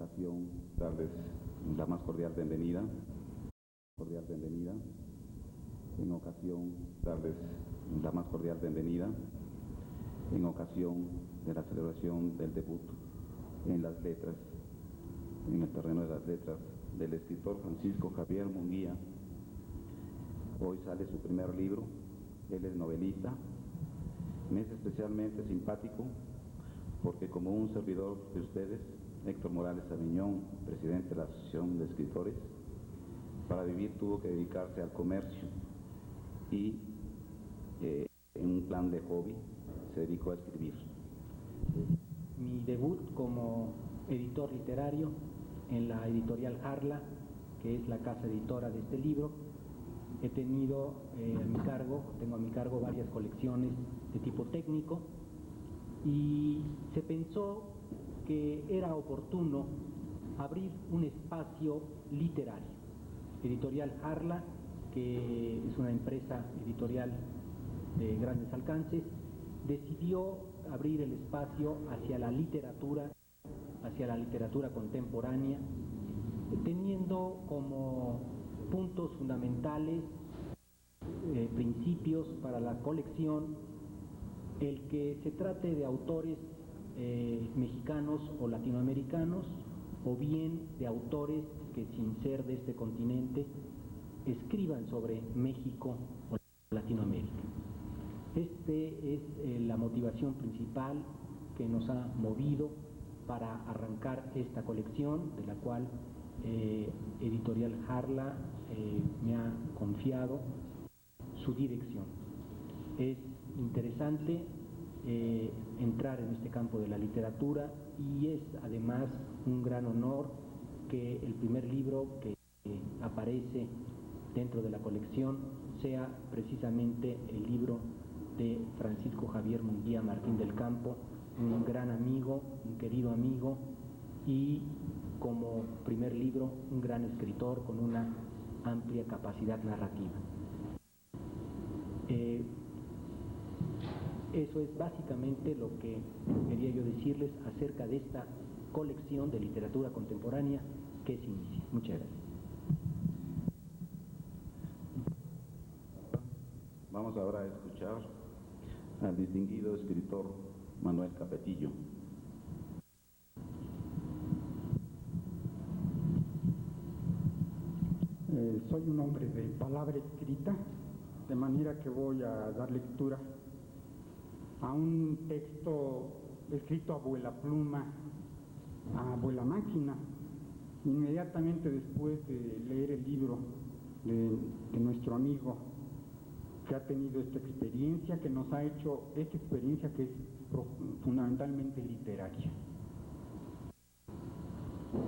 ocasión darles la más cordial bienvenida, en ocasión darles la más cordial bienvenida, en ocasión de la celebración del debut en las letras, en el terreno de las letras, del escritor Francisco Javier Munguía. Hoy sale su primer libro, él es novelista, me es especialmente simpático porque como un servidor de ustedes, Héctor Morales Aviñón, presidente de la Asociación de Escritores, para vivir tuvo que dedicarse al comercio y en un plan de hobby se dedicó a escribir. Mi debut como editor literario en la editorial Harla, que es la casa editora de este libro. He tenido tengo a mi cargo varias colecciones de tipo técnico y se pensó que era oportuno abrir un espacio literario. Editorial Harla, que es una empresa editorial de grandes alcances, decidió abrir el espacio hacia la literatura contemporánea, teniendo como puntos fundamentales, principios para la colección, el que se trate de autores mexicanos o latinoamericanos, o bien de autores que sin ser de este continente escriban sobre México o Latinoamérica. Este es la motivación principal que nos ha movido para arrancar esta colección, de la cual Editorial Harla me ha confiado su dirección. Es interesante entrar en este campo de la literatura y es además un gran honor que el primer libro que aparece dentro de la colección sea precisamente el libro de Francisco Javier Munguía Martín del Campo, un gran amigo, un querido amigo, y como primer libro un gran escritor con una amplia capacidad narrativa. Eso es básicamente lo que quería yo decirles acerca de esta colección de literatura contemporánea que se inicia. Muchas gracias. Vamos ahora a escuchar al distinguido escritor Manuel Capetillo. Soy un hombre de palabra escrita, de manera que voy a dar lectura a un texto escrito a vuela pluma, a vuela máquina, inmediatamente después de leer el libro de nuestro amigo, que ha tenido esta experiencia, que nos ha hecho esta experiencia que es fundamentalmente literaria.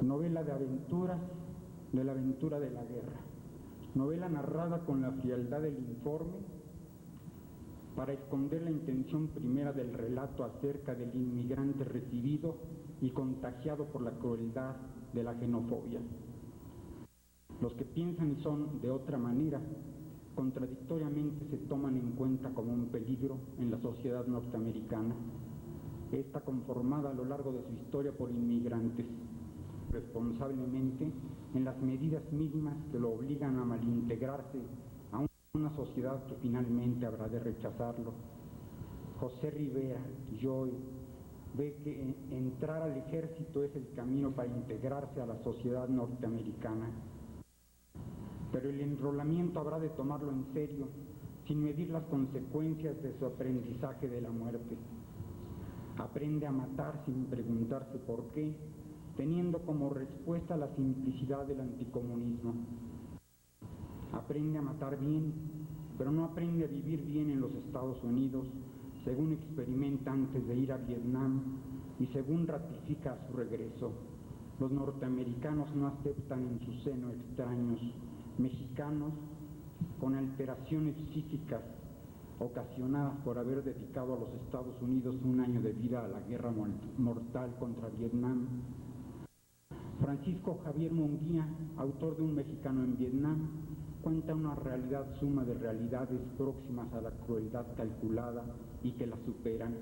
Novela de aventuras, de la aventura de la guerra. Novela narrada con la frialdad del informe para esconder la intención primera del relato acerca del inmigrante recibido y contagiado por la crueldad de la xenofobia. Los que piensan y son de otra manera, contradictoriamente se toman en cuenta como un peligro en la sociedad norteamericana. Esta conformada a lo largo de su historia por inmigrantes, responsablemente en las medidas mismas que lo obligan a malintegrarse a una sociedad que finalmente habrá de rechazarlo. José Rivera Joy ve que entrar al ejército es el camino para integrarse a la sociedad norteamericana. Pero el enrolamiento habrá de tomarlo en serio, sin medir las consecuencias de su aprendizaje de la muerte. Aprende a matar sin preguntarse por qué, teniendo como respuesta la simplicidad del anticomunismo. Aprende a matar bien, pero no aprende a vivir bien en los Estados Unidos, según experimenta antes de ir a Vietnam y según ratifica a su regreso. Los norteamericanos no aceptan en su seno extraños, mexicanos con alteraciones psíquicas ocasionadas por haber dedicado a los Estados Unidos un año de vida a la guerra mortal contra Vietnam. Francisco Javier Munguía, autor de Un mexicano en Vietnam, cuenta una realidad suma de realidades próximas a la crueldad calculada y que la superan.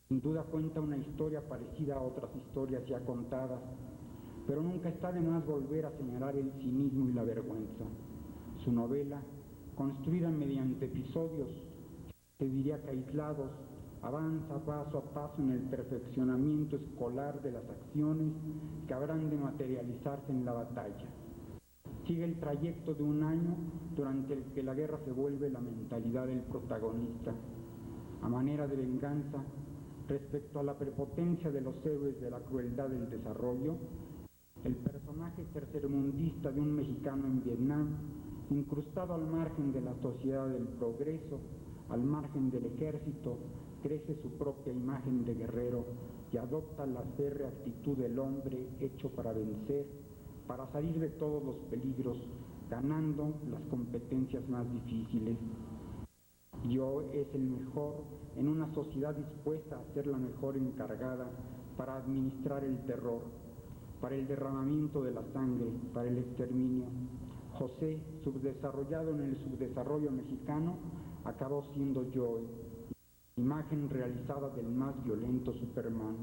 Sin duda cuenta una historia parecida a otras historias ya contadas, pero nunca está de más volver a señalar el cinismo y la vergüenza. Su novela, construida mediante episodios, se diría que aislados, avanza paso a paso en el perfeccionamiento escolar de las acciones que habrán de materializarse en la batalla. Sigue el trayecto de un año durante el que la guerra se vuelve la mentalidad del protagonista. A manera de venganza, respecto a la prepotencia de los héroes de la crueldad del desarrollo, el personaje tercermundista de un mexicano en Vietnam, incrustado al margen de la sociedad del progreso, al margen del ejército, crece su propia imagen de guerrero y adopta la férrea actitud del hombre hecho para vencer, para salir de todos los peligros, ganando las competencias más difíciles. Yo es el mejor en una sociedad dispuesta a ser la mejor encargada para administrar el terror, para el derramamiento de la sangre, para el exterminio. José, subdesarrollado en el subdesarrollo mexicano, acabó siendo Joe, imagen realizada del más violento Superman.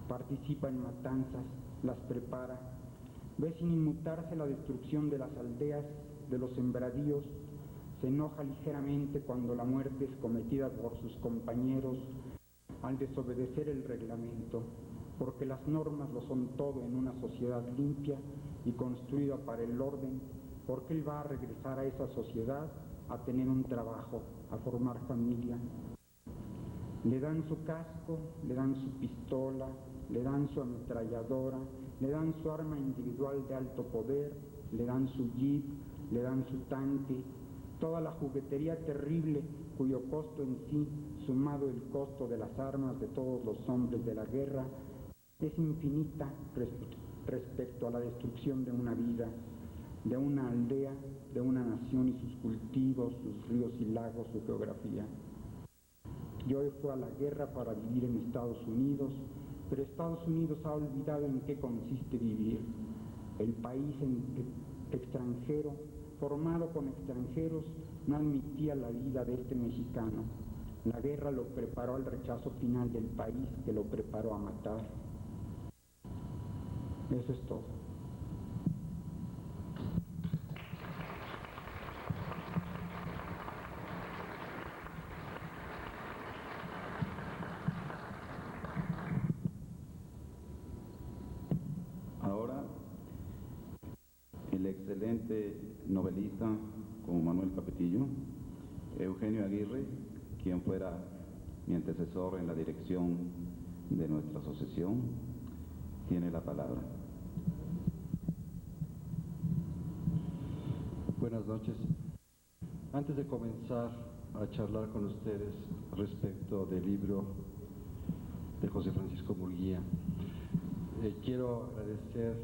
Participa en matanzas, las prepara, ve sin inmutarse la destrucción de las aldeas, de los sembradíos, se enoja ligeramente cuando la muerte es cometida por sus compañeros al desobedecer el reglamento, porque las normas lo son todo en una sociedad limpia y construida para el orden, porque él va a regresar a esa sociedad a tener un trabajo, a formar familia. Le dan su casco, le dan su pistola, le dan su ametralladora, le dan su arma individual de alto poder, le dan su jeep, le dan su tanque, toda la juguetería terrible cuyo costo en sí, sumado el costo de las armas de todos los hombres de la guerra, es infinita respecto a la destrucción de una vida, de una aldea, de una nación y sus cultivos, sus ríos y lagos, su geografía. Joe fue a la guerra para vivir en Estados Unidos, pero Estados Unidos ha olvidado en qué consiste vivir. El país extranjero, formado con extranjeros, no admitía la vida de este mexicano. La guerra lo preparó al rechazo final del país que lo preparó a matar. Eso es todo. Ahora, el excelente novelista como Manuel Capetillo, Eugenio Aguirre, quien fuera mi antecesor en la dirección de nuestra asociación, tiene la palabra. Buenas noches. Antes de comenzar a charlar con ustedes respecto del libro de José Francisco Murguía, quiero agradecer,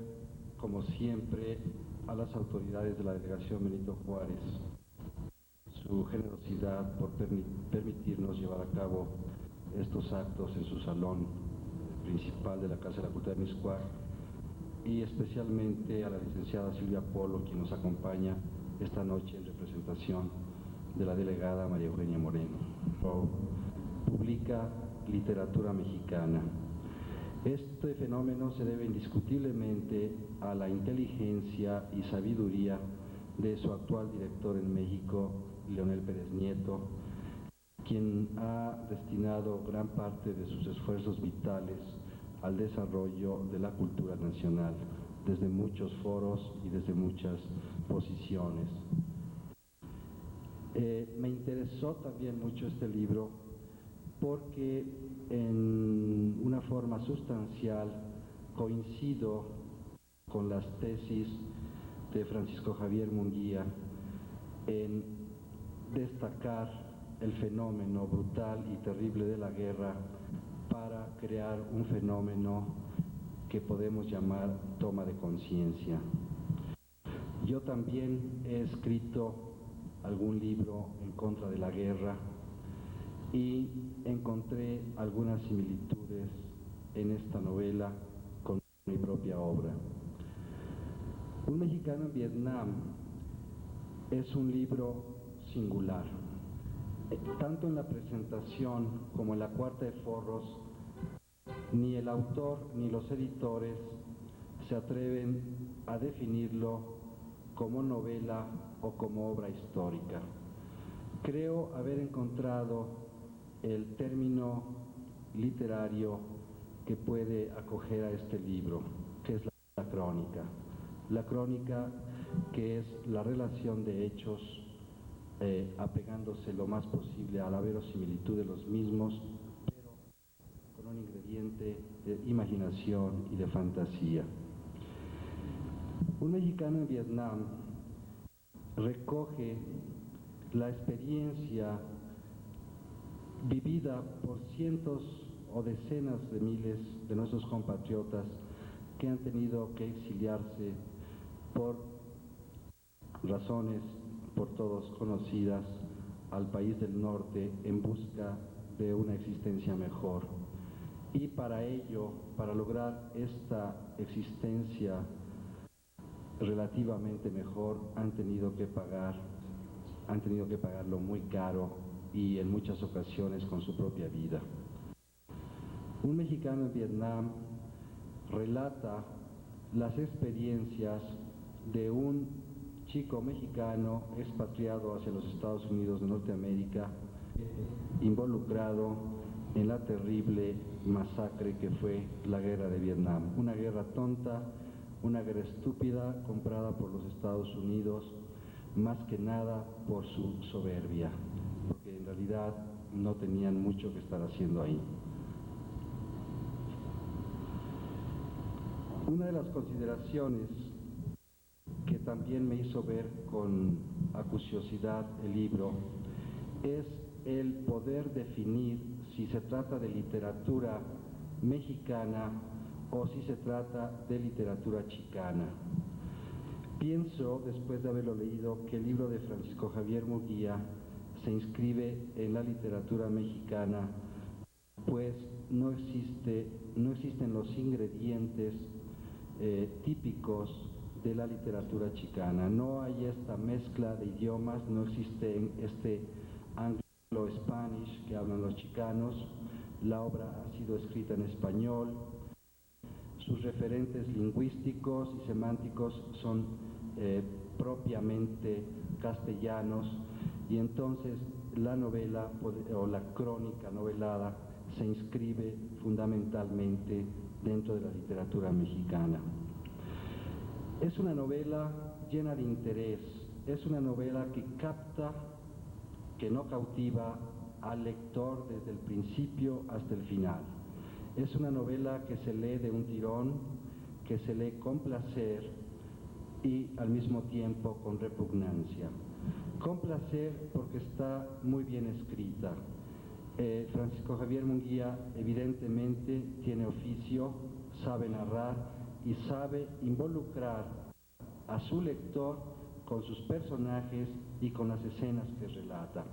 como siempre, a las autoridades de la Delegación Benito Juárez su generosidad por permitirnos llevar a cabo estos actos en su salón principal de la Casa de la Cultura de Mixcoac, y especialmente a la licenciada Silvia Polo, quien nos acompaña esta noche en representación de la delegada María Eugenia Moreno. Publica literatura mexicana. Este fenómeno se debe indiscutiblemente a la inteligencia y sabiduría de su actual director en México, Leonel Pérez Nieto, quien ha destinado gran parte de sus esfuerzos vitales al desarrollo de la cultura nacional, desde muchos foros y desde muchas posiciones. Me interesó también mucho este libro porque en una forma sustancial coincido con las tesis de Francisco Javier Munguía en destacar el fenómeno brutal y terrible de la guerra para crear un fenómeno que podemos llamar toma de conciencia. Yo también he escrito algún libro en contra de la guerra y encontré algunas similitudes en esta novela con mi propia obra. Un mexicano en Vietnam es un libro singular. tanto en la presentación como en la cuarta de forros, ni el autor ni los editores se atreven a definirlo como novela o como obra histórica. Creo haber encontrado el término literario que puede acoger a este libro, que es la crónica. La crónica, que es la relación de hechos apegándose lo más posible a la verosimilitud de los mismos, pero con un ingrediente de imaginación y de fantasía. Un mexicano en Vietnam recoge la experiencia vivida por cientos o decenas de miles de nuestros compatriotas que han tenido que exiliarse por razones por todos conocidas al país del norte en busca de una existencia mejor. Y para ello, para lograr esta existencia relativamente mejor, han tenido que pagarlo muy caro y en muchas ocasiones con su propia vida. Un mexicano en Vietnam relata las experiencias de un chico mexicano expatriado hacia los Estados Unidos de Norteamérica, involucrado en la terrible masacre que fue la guerra de Vietnam. Una guerra tonta, una guerra estúpida comprada por los Estados Unidos, más que nada por su soberbia, porque en realidad no tenían mucho que estar haciendo ahí. Una de las consideraciones que también me hizo ver con acuciosidad el libro es el poder definir si se trata de literatura mexicana o si se trata de literatura chicana. Pienso, después de haberlo leído, que el libro de Francisco Javier Munguía se inscribe en la literatura mexicana, pues no existen los ingredientes típicos de la literatura chicana. No hay esta mezcla de idiomas, no existe este anglo-spanish que hablan los chicanos. La obra ha sido escrita en español. Sus referentes lingüísticos y semánticos son propiamente castellanos, y entonces la novela o la crónica novelada se inscribe fundamentalmente dentro de la literatura mexicana. Es una novela llena de interés, es una novela que capta, que no cautiva al lector desde el principio hasta el final. Es una novela que se lee de un tirón, que se lee con placer y al mismo tiempo con repugnancia. Con placer porque está muy bien escrita. Francisco Javier Munguía evidentemente tiene oficio, sabe narrar y sabe involucrar a su lector con sus personajes y con las escenas que relata.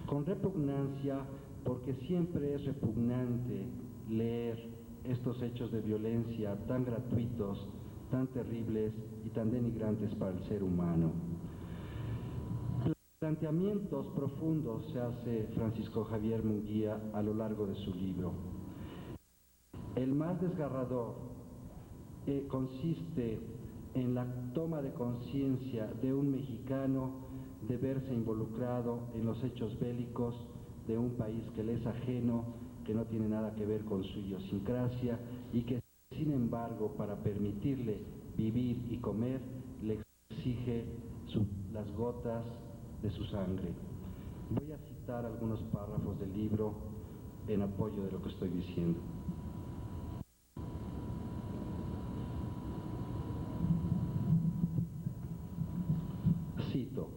Con repugnancia porque siempre es repugnante leer estos hechos de violencia tan gratuitos, tan terribles y tan denigrantes para el ser humano. Planteamientos profundos se hace Francisco Javier Munguía a lo largo de su libro. El más desgarrador consiste en la toma de conciencia de un mexicano de verse involucrado en los hechos bélicos de un país que le es ajeno, que no tiene nada que ver con su idiosincrasia y que, sin embargo, para permitirle vivir y comer, le exige las gotas de su sangre. Voy a citar algunos párrafos del libro en apoyo de lo que estoy diciendo. Cito: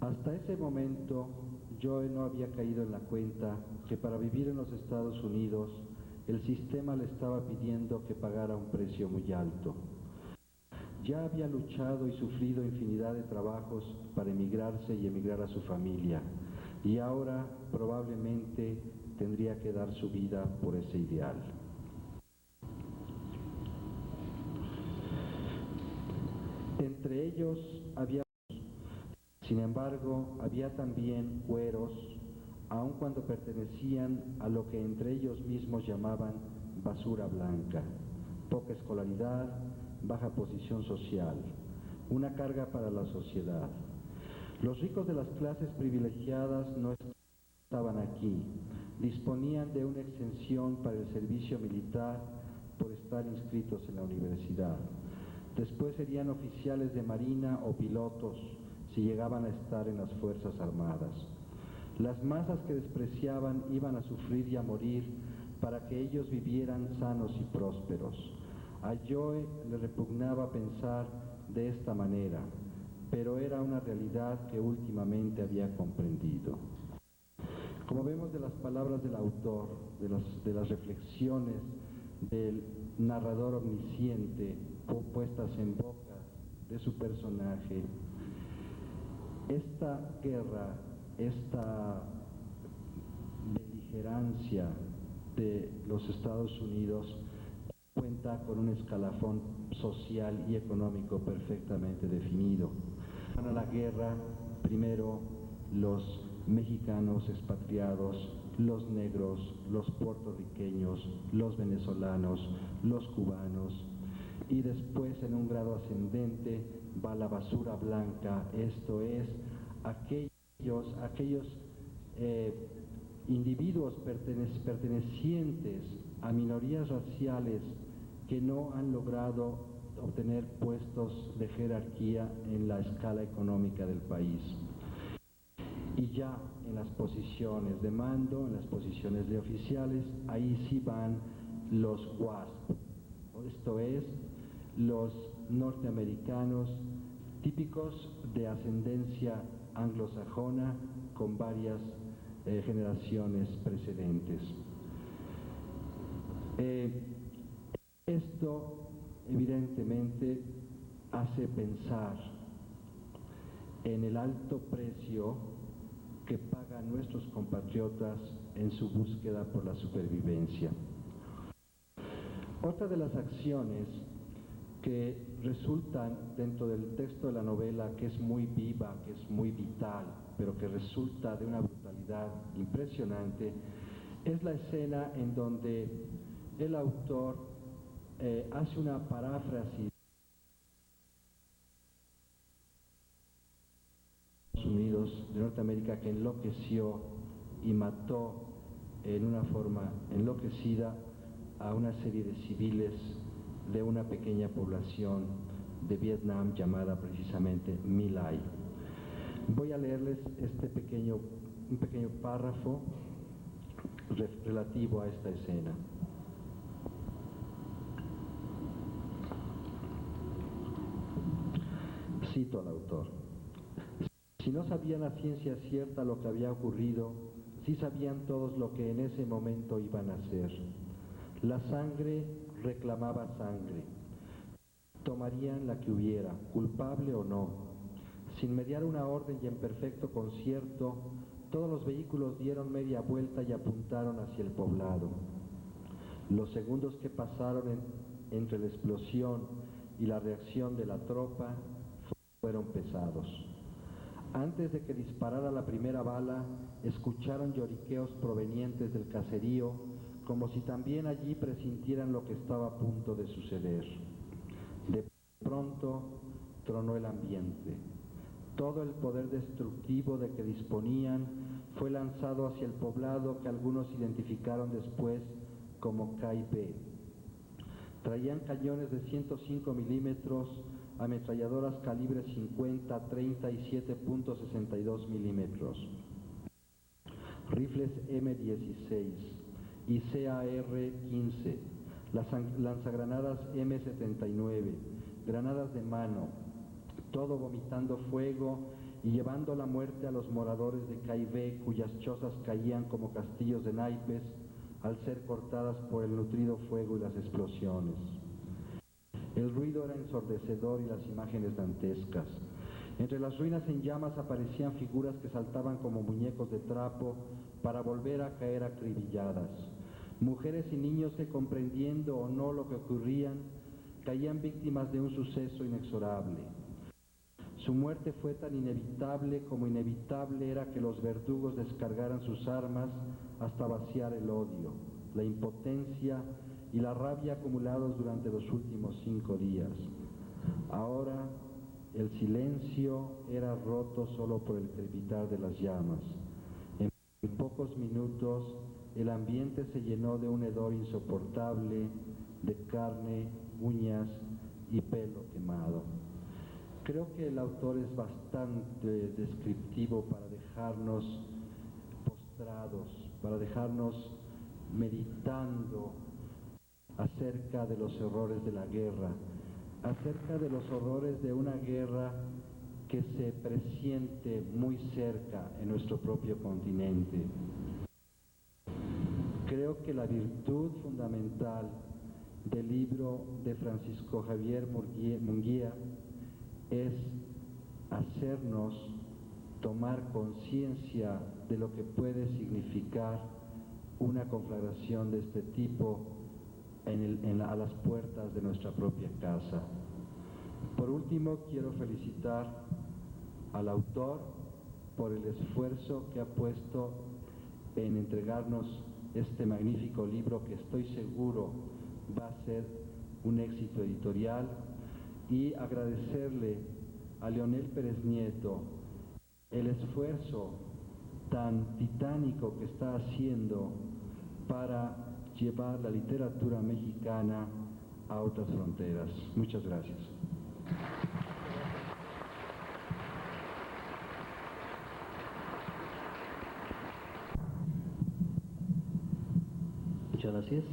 hasta ese momento yo no había caído en la cuenta que para vivir en los Estados Unidos el sistema le estaba pidiendo que pagara un precio muy alto. Ya había luchado y sufrido infinidad de trabajos para emigrarse y emigrar a su familia, y ahora probablemente tendría que dar su vida por ese ideal. Entre ellos había, sin embargo, había también güeros, aun cuando pertenecían a lo que entre ellos mismos llamaban basura blanca, poca escolaridad, baja posición social, una carga para la sociedad. Los ricos de las clases privilegiadas no estaban aquí, disponían de una exención para el servicio militar por estar inscritos en la universidad. Después serían oficiales de marina o pilotos si llegaban a estar en las Fuerzas Armadas. Las masas que despreciaban iban a sufrir y a morir para que ellos vivieran sanos y prósperos. A Joe le repugnaba pensar de esta manera, pero era una realidad que últimamente había comprendido. Como vemos de las palabras del autor, de las reflexiones del narrador omnisciente puestas en boca de su personaje, esta guerra, esta beligerancia de los Estados Unidos cuenta con un escalafón social y económico perfectamente definido. Van a la guerra primero los mexicanos expatriados, los negros, los puertorriqueños, los venezolanos, los cubanos, y después en un grado ascendente va la basura blanca, esto es, aquellos individuos pertenecientes a minorías raciales que no han logrado obtener puestos de jerarquía en la escala económica del país. Y ya en las posiciones de mando, en las posiciones de oficiales, ahí sí van los WASP, esto es, los norteamericanos típicos de ascendencia anglosajona con varias generaciones precedentes. Esto evidentemente hace pensar en el alto precio que pagan nuestros compatriotas en su búsqueda por la supervivencia. Otra de las acciones que resultan dentro del texto de la novela, que es muy viva, que es muy vital, pero que resulta de una brutalidad impresionante, es la escena en donde el autor hace una paráfrasis de Estados Unidos, de Norteamérica, que enloqueció y mató en una forma enloquecida a una serie de civiles de una pequeña población de Vietnam llamada precisamente My Lai. Voy a leerles un pequeño párrafo relativo a esta escena. Cito al autor: si no sabían a ciencia cierta lo que había ocurrido, sí sabían todos lo que en ese momento iban a hacer. La sangre reclamaba sangre. Tomarían la que hubiera, culpable o no. Sin mediar una orden y en perfecto concierto, todos los vehículos dieron media vuelta y apuntaron hacia el poblado. Los segundos que pasaron entre la explosión y la reacción de la tropa fueron pesados. Antes de que disparara la primera bala, escucharon lloriqueos provenientes del caserío, como si también allí presintieran lo que estaba a punto de suceder. De pronto tronó el ambiente. Todo el poder destructivo de que disponían fue lanzado hacia el poblado, que algunos identificaron después como KIB. Traían cañones de 105 milímetros, ametralladoras calibre 50, 30 y 7.62 milímetros, rifles M16 y CAR-15, lanzagranadas M79, granadas de mano, todo vomitando fuego y llevando la muerte a los moradores de KIB, cuyas chozas caían como castillos de naipes al ser cortadas por el nutrido fuego y las explosiones. El ruido era ensordecedor y las imágenes dantescas. Entre las ruinas en llamas aparecían figuras que saltaban como muñecos de trapo para volver a caer acribilladas. Mujeres y niños que, comprendiendo o no lo que ocurrían, caían víctimas de un suceso inexorable. Su muerte fue tan inevitable como inevitable era que los verdugos descargaran sus armas hasta vaciar el odio, la impotencia y la rabia acumulados durante los últimos 5 días. Ahora el silencio era roto solo por el crepitar de las llamas. En pocos minutos el ambiente se llenó de un hedor insoportable de carne, uñas y pelo quemado. Creo que el autor es bastante descriptivo para dejarnos postrados, para dejarnos meditando acerca de los horrores de la guerra, acerca de los horrores de una guerra que se presiente muy cerca en nuestro propio continente. Creo que la virtud fundamental del libro de Francisco Javier Munguía es hacernos tomar conciencia de lo que puede significar una conflagración de este tipo a las puertas de nuestra propia casa. Por último, quiero felicitar al autor por el esfuerzo que ha puesto en entregarnos este magnífico libro que estoy seguro va a ser un éxito editorial, y agradecerle a Leonel Pérez Nieto el esfuerzo tan titánico que está haciendo para llevar la literatura mexicana a otras fronteras. Muchas gracias. Muchas gracias.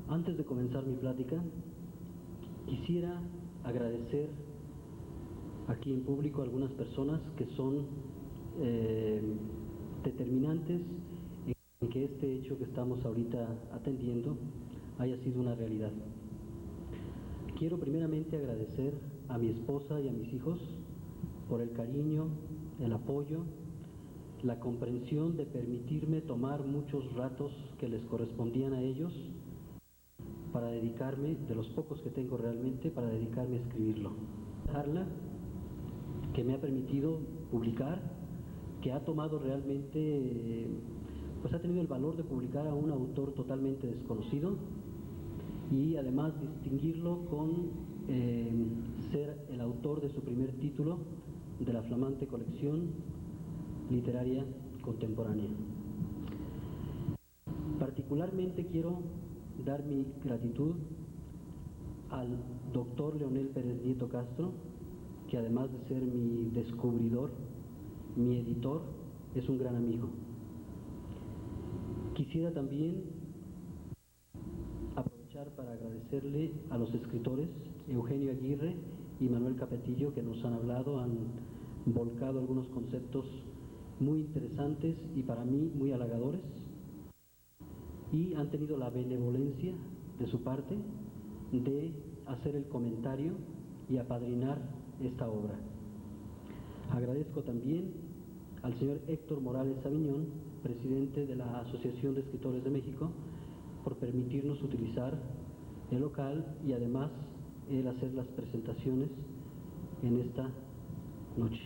Antes de comenzar mi plática, quisiera agradecer aquí en público a algunas personas que son determinantes en que este hecho que estamos ahorita atendiendo haya sido una realidad. Quiero primeramente agradecer a mi esposa y a mis hijos por el cariño, el apoyo, la comprensión de permitirme tomar muchos ratos que les correspondían a ellos para dedicarme, de los pocos que tengo realmente, para dedicarme a escribirlo. Carla, que me ha permitido publicar, que ha tomado realmente, pues ha tenido el valor de publicar a un autor totalmente desconocido y además distinguirlo con ser el autor de su primer título de la flamante colección literaria contemporánea. Particularmente quiero dar mi gratitud al doctor Leonel Pérez Nieto Castro, que además de ser mi descubridor, mi editor, es un gran amigo. Quisiera también aprovechar para agradecerle a los escritores Eugenio Aguirre y Manuel Capetillo, que nos han hablado, han volcado algunos conceptos muy interesantes y para mí muy halagadores, y han tenido la benevolencia de su parte de hacer el comentario y apadrinar esta obra. Agradezco también al señor Héctor Morales Aviñón, presidente de la Asociación de Escritores de México, por permitirnos utilizar el local y además el hacer las presentaciones en esta noche.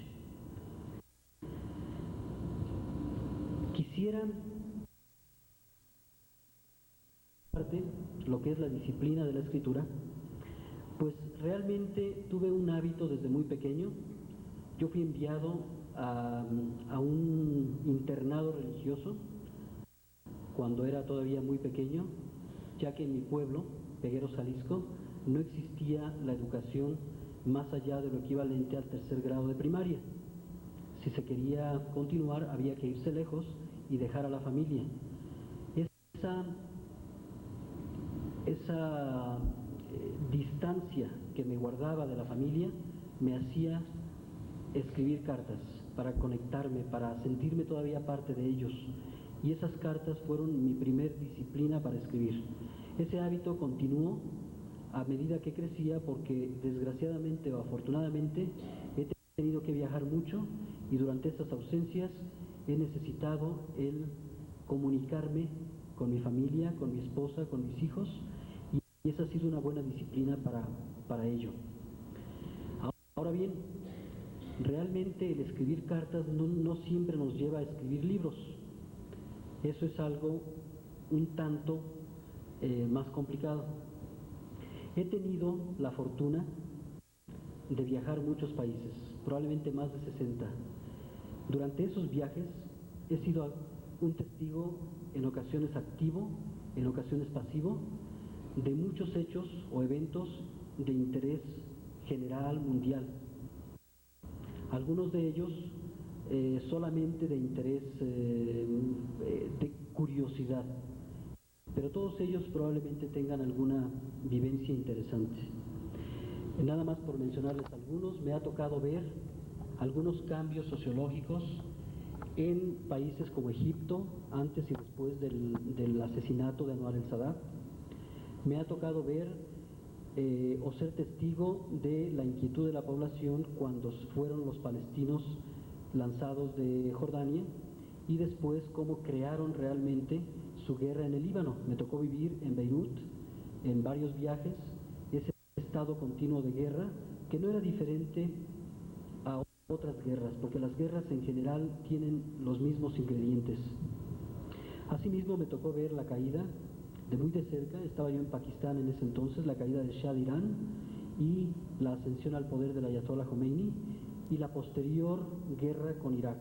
Quisiera lo que es la disciplina de la escritura, pues realmente tuve un hábito desde muy pequeño. Yo fui enviado a un internado religioso cuando era todavía muy pequeño, ya que en mi pueblo, Pegueros, Jalisco, no existía la educación más allá de lo equivalente al 3er grado de primaria. Si se quería continuar había que irse lejos y dejar a la familia. Esa distancia que me guardaba de la familia me hacía escribir cartas para conectarme, para sentirme todavía parte de ellos, y esas cartas fueron mi primer disciplina para escribir. Ese hábito continuó a medida que crecía porque desgraciadamente o afortunadamente he tenido que viajar mucho y durante esas ausencias he necesitado el comunicarme con mi familia, con mi esposa, con mis hijos, y esa ha sido una buena disciplina para ello. Ahora bien, realmente el escribir cartas no siempre nos lleva a escribir libros. Eso es algo un tanto más complicado. He tenido la fortuna de viajar a muchos países, probablemente más de 60. Durante esos viajes he sido un testigo, en ocasiones activo, en ocasiones pasivo, de muchos hechos o eventos de interés general mundial. Algunos de ellos solamente de interés de curiosidad, pero todos ellos probablemente tengan alguna vivencia interesante. Nada más por mencionarles algunos, me ha tocado ver algunos cambios sociológicos en países como Egipto, antes y después del asesinato de Anwar el-Sadat. Me ha tocado ver o ser testigo de la inquietud de la población cuando fueron los palestinos lanzados de Jordania y después cómo crearon realmente su guerra en el Líbano. Me tocó vivir en Beirut en varios viajes ese estado continuo de guerra que no era diferente a otras guerras, porque las guerras en general tienen los mismos ingredientes. Asimismo me tocó ver la caída de muy de cerca, estaba yo en Pakistán en ese entonces, la caída del Shah de Irán y la ascensión al poder del Ayatollah Khomeini y la posterior guerra con Irak.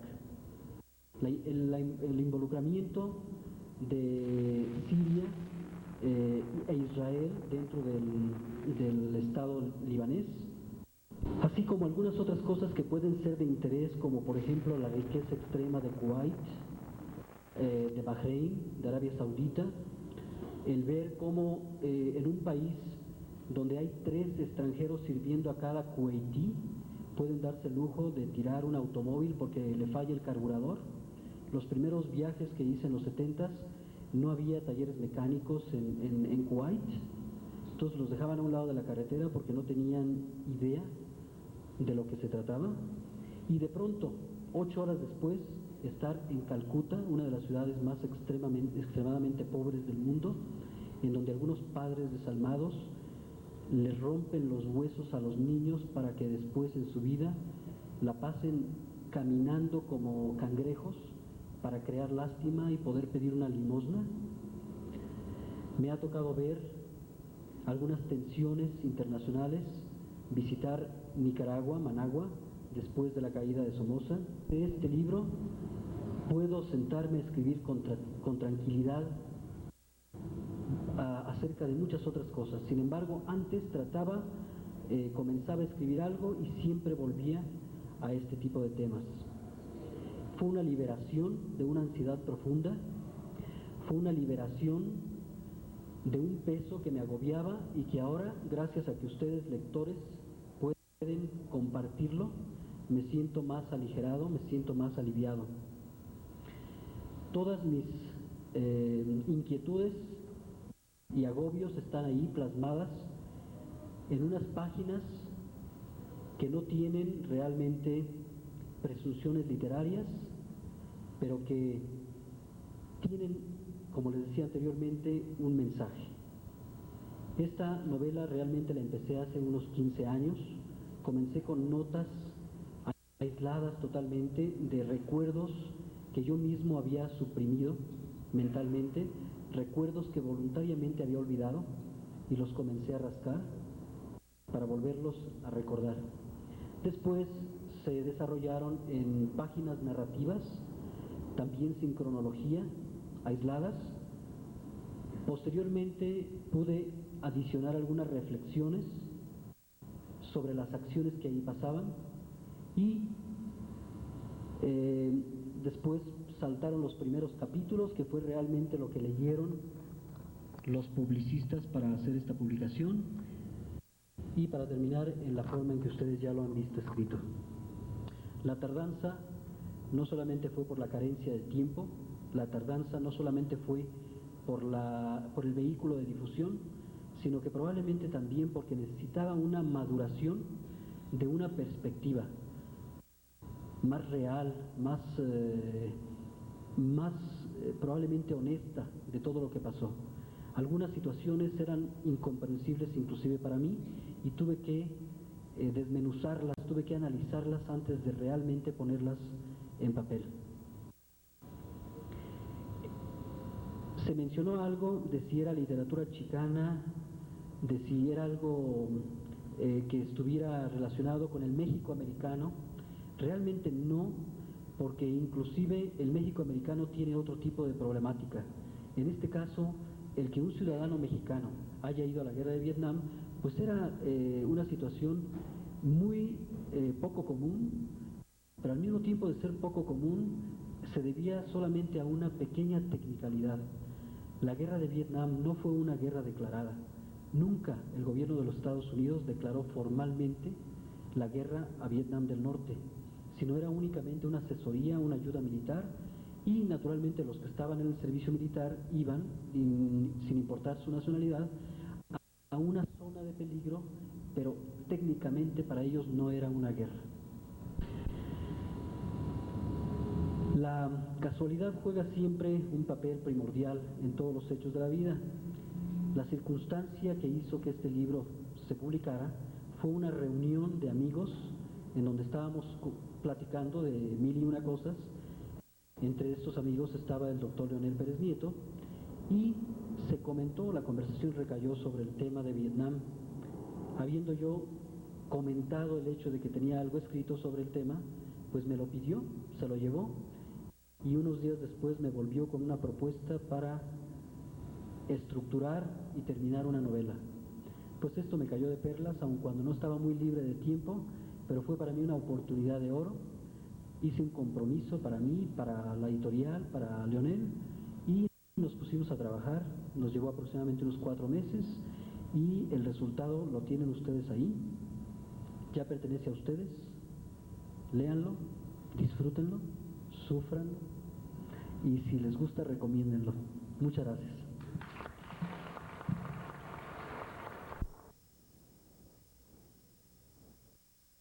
El involucramiento de Siria e Israel dentro del Estado libanés, así como algunas otras cosas que pueden ser de interés, como por ejemplo la riqueza extrema de Kuwait, de Bahrein, de Arabia Saudita, el ver cómo en un país donde hay 3 extranjeros sirviendo a cada kuwaití, pueden darse el lujo de tirar un automóvil porque le falla el carburador. Los primeros viajes que hice en los 70s no había talleres mecánicos en Kuwait, entonces los dejaban a un lado de la carretera porque no tenían idea de lo que se trataba, y de pronto, 8 horas después, estar en Calcuta, una de las ciudades más extremadamente pobres del mundo, en donde algunos padres desalmados les rompen los huesos a los niños para que después en su vida la pasen caminando como cangrejos para crear lástima y poder pedir una limosna. Me ha tocado ver algunas tensiones internacionales, visitar Nicaragua, Managua, después de la caída de Somoza. De este libro puedo sentarme a escribir con tranquilidad acerca de muchas otras cosas. Sin embargo, antes comenzaba a escribir algo y siempre volvía a este tipo de temas. Fue una liberación de una ansiedad profunda, fue una liberación de un peso que me agobiaba y que ahora, gracias a que ustedes, lectores, pueden compartirlo, me siento más aligerado, me siento más aliviado. Todas mis inquietudes y agobios están ahí plasmadas en unas páginas que no tienen realmente presunciones literarias, pero que tienen, como les decía anteriormente, un mensaje. Esta novela realmente la empecé hace unos 15 años. Comencé con notas aisladas totalmente de recuerdos que yo mismo había suprimido mentalmente, recuerdos que voluntariamente había olvidado, y los comencé a rascar para volverlos a recordar. Después se desarrollaron en páginas narrativas, también sin cronología, aisladas. Posteriormente pude adicionar algunas reflexiones sobre las acciones que ahí pasaban y después saltaron los primeros capítulos, que fue realmente lo que leyeron los publicistas para hacer esta publicación, y para terminar en la forma en que ustedes ya lo han visto escrito. La tardanza no solamente fue por la carencia de tiempo, la tardanza no solamente fue por el vehículo de difusión, sino que probablemente también porque necesitaba una maduración de una perspectiva más real, más probablemente honesta de todo lo que pasó. Algunas situaciones eran incomprensibles inclusive para mí, y tuve que desmenuzarlas, tuve que analizarlas antes de realmente ponerlas en papel. Se mencionó algo de si era literatura chicana, de si era algo que estuviera relacionado con el México americano. Realmente no, porque inclusive el México americano tiene otro tipo de problemática. En este caso, el que un ciudadano mexicano haya ido a la guerra de Vietnam, pues era una situación muy poco común, pero al mismo tiempo de ser poco común, se debía solamente a una pequeña tecnicalidad. La guerra de Vietnam no fue una guerra declarada. Nunca el gobierno de los Estados Unidos declaró formalmente la guerra a Vietnam del Norte, sino era únicamente una asesoría, una ayuda militar, y naturalmente los que estaban en el servicio militar iban, sin importar su nacionalidad, a una zona de peligro, pero técnicamente para ellos no era una guerra. La casualidad juega siempre un papel primordial en todos los hechos de la vida. La circunstancia que hizo que este libro se publicara fue una reunión de amigos en donde estábamos platicando de mil y una cosas. Entre estos amigos estaba el doctor Leonel Pérez Nieto y se comentó, la conversación recayó sobre el tema de Vietnam. Habiendo yo comentado el hecho de que tenía algo escrito sobre el tema, pues me lo pidió, se lo llevó y unos días después me volvió con una propuesta para estructurar y terminar una novela. Pues esto me cayó de perlas, aun cuando no estaba muy libre de tiempo, pero fue para mí una oportunidad de oro. Hice un compromiso para mí, para la editorial, para Leonel, y nos pusimos a trabajar. Nos llevó aproximadamente unos 4 meses y el resultado lo tienen ustedes ahí. Ya pertenece a ustedes. Léanlo, disfrútenlo, súfranlo y si les gusta, recomiéndenlo. Muchas gracias.